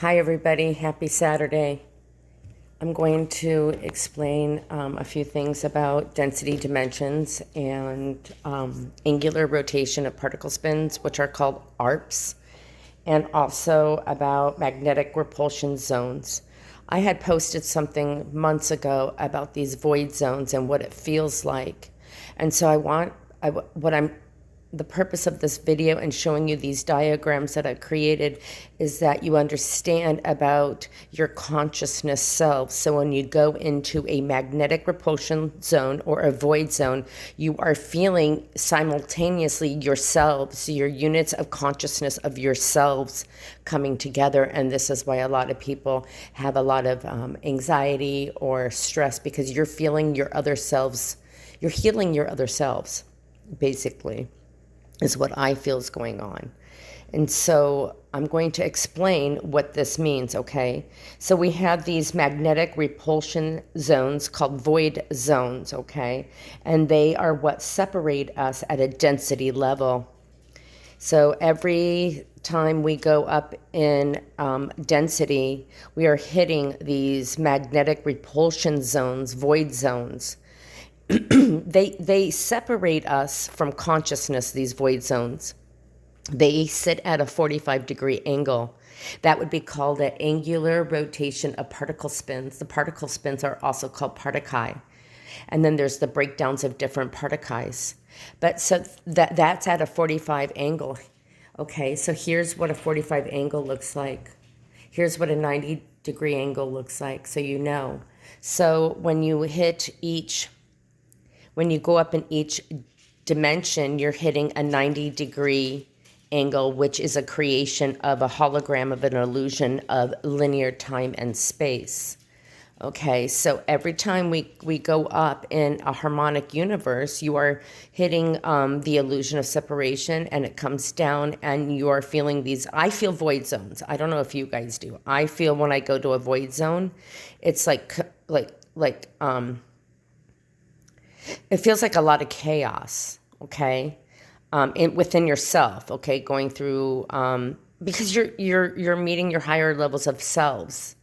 Hi, everybody. Happy Saturday. I'm going to explain a few things about density dimensions and angular rotation of particle spins, which are called ARPs, and also about magnetic repulsion zones. I had posted something months ago about these void zones and what it feels like. And so the purpose of this video and showing you these diagrams that I've created is that you understand about your consciousness self. So when you go into a magnetic repulsion zone or a void zone, you are feeling simultaneously yourselves, your units of consciousness of yourselves coming together. And this is why a lot of people have a lot of anxiety or stress, because you're feeling your other selves. You're healing your other selves, basically, is what I feel is going on. And so I'm going to explain what this means, okay? So we have these magnetic repulsion zones called void zones, okay? And they are what separate us at a density level. So every time we go up in density, we are hitting these magnetic repulsion zones, void zones. They separate us from consciousness, these void zones. They sit at a 45-degree angle. That would be called an angular rotation of particle spins. The particle spins are also called particuli. And then there's the breakdowns of different particuli. But so that's at a 45 angle. Okay, so here's what a 45 angle looks like. Here's what a 90-degree angle looks like, so you know. So when you go up in each dimension, you're hitting a 90-degree angle, which is a creation of a hologram of an illusion of linear time and space. Okay, so every time we go up in a harmonic universe, you are hitting the illusion of separation, and it comes down, and you are feeling these. I feel void zones. I don't know if you guys do. I feel when I go to a void zone, it's like it feels like a lot of chaos, okay, within yourself, okay, going through because you're meeting your higher levels of selves,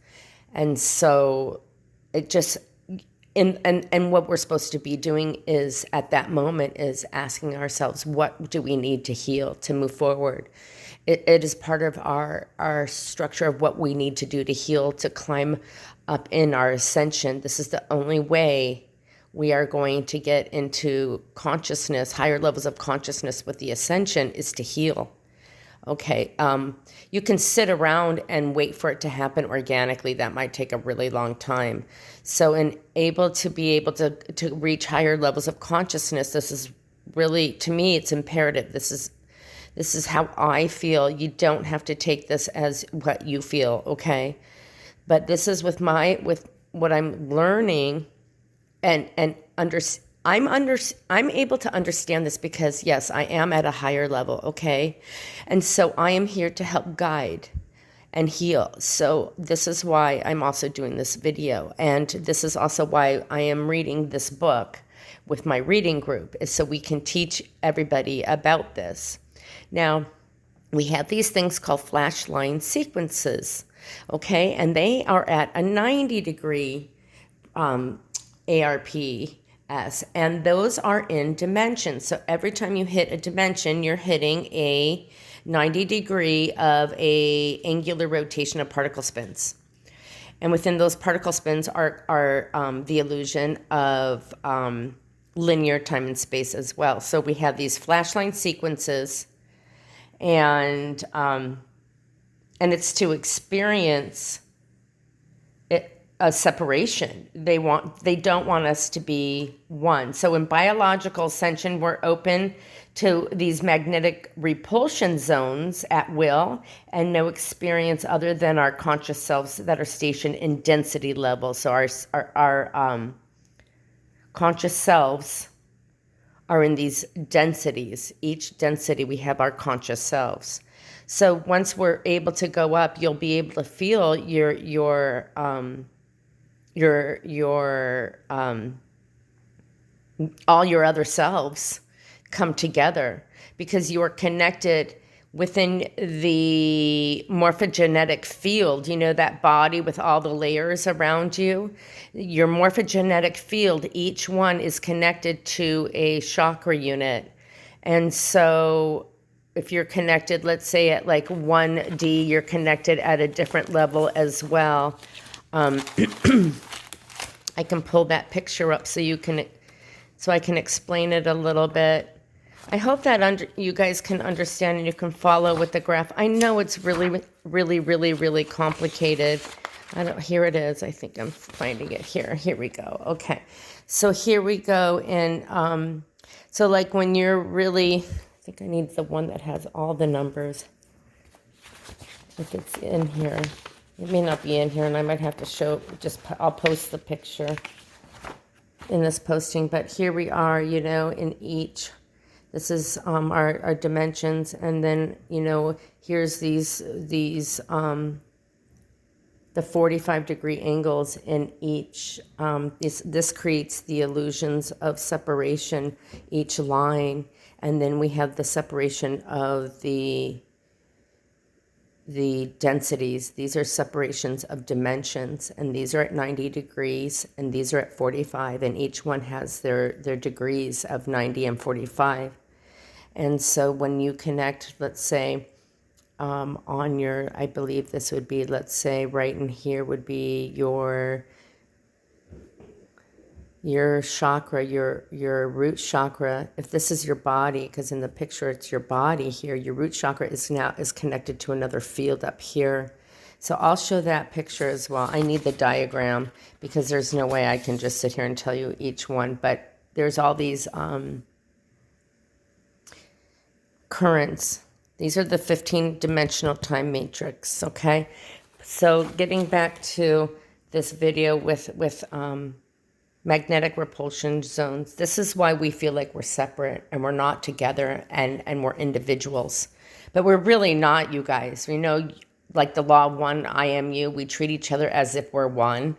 and so it just and what we're supposed to be doing is at that moment is asking ourselves, what do we need to heal to move forward? It is part of our structure of what we need to do to heal, to climb up in our ascension. This is the only way we are going to get into consciousness, higher levels of consciousness with the ascension, is to heal. Okay, you can sit around and wait for it to happen organically. That might take a really long time. So to be able to reach higher levels of consciousness, this is really, to me, it's imperative. This is how I feel. You don't have to take this as what you feel, okay? But this is with what I'm learning. And I'm able to understand this because, yes, I am at a higher level, okay? And so I am here to help guide and heal. So this is why I'm also doing this video. And this is also why I am reading this book with my reading group, is so we can teach everybody about this. Now, we have these things called flash line sequences, okay? And they are at a 90-degree ARPS, and those are in dimensions. So every time you hit a dimension, you're hitting a 90-degree of a angular rotation of particle spins. And within those particle spins are the illusion of linear time and space as well. So we have these flashline sequences, and it's to experience a separation. They don't want us to be one. So in biological ascension, we're open to these magnetic repulsion zones at will, and no experience other than our conscious selves that are stationed in density level. So our conscious selves are in these densities. Each density, we have our conscious selves. So once we're able to go up, you'll be able to feel all your other selves come together, because you are connected within the morphogenetic field, you know, that body with all the layers around you, your morphogenetic field, each one is connected to a chakra unit. And so if you're connected, let's say at like 1D, you're connected at a different level as well. I can pull that picture up so I can explain it a little bit. I hope that you guys can understand and you can follow with the graph. I know it's really, really, really, really complicated. Here it is. I think I'm finding it here. Here we go. Okay. So here we go. And so like when you're really, I think I need the one that has all the numbers. If it's in here. It may not be in here, and I might have to show, I'll post the picture in this posting. But here we are, you know, in each. This is our dimensions, and then, you know, here's the 45-degree angles in each. This creates the illusions of separation, each line, and then we have the separation of the densities. These are separations of dimensions, and these are at 90 degrees, and these are at 45, and each one has their degrees of 90 and 45. And so when you connect, let's say, on your, I believe this would be, let's say, right in here would be your chakra, your root chakra. If this is your body, because in the picture it's your body here, your root chakra is connected to another field up here. So I'll show that picture as well. I need the diagram because there's no way I can just sit here and tell you each one, but there's all these currents. These are the 15-dimensional time matrix, okay? So getting back to this video with magnetic repulsion zones, this is why we feel like we're separate and we're not together and we're individuals. But we're really not, you guys. We know, like the law of one, I am you, we treat each other as if we're one.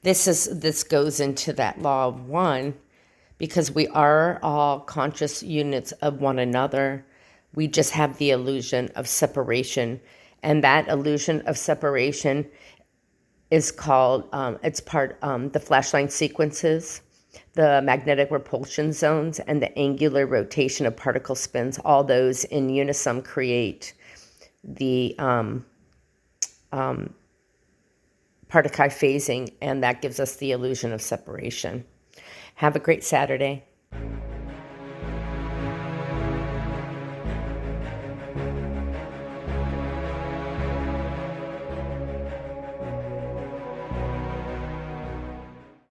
This goes into that law of one because we are all conscious units of one another. We just have the illusion of separation. And that illusion of separation is called, it's part, the flashline sequences, the magnetic repulsion zones, and the angular rotation of particle spins. All those in unison create the particle phasing, and that gives us the illusion of separation. Have a great Saturday.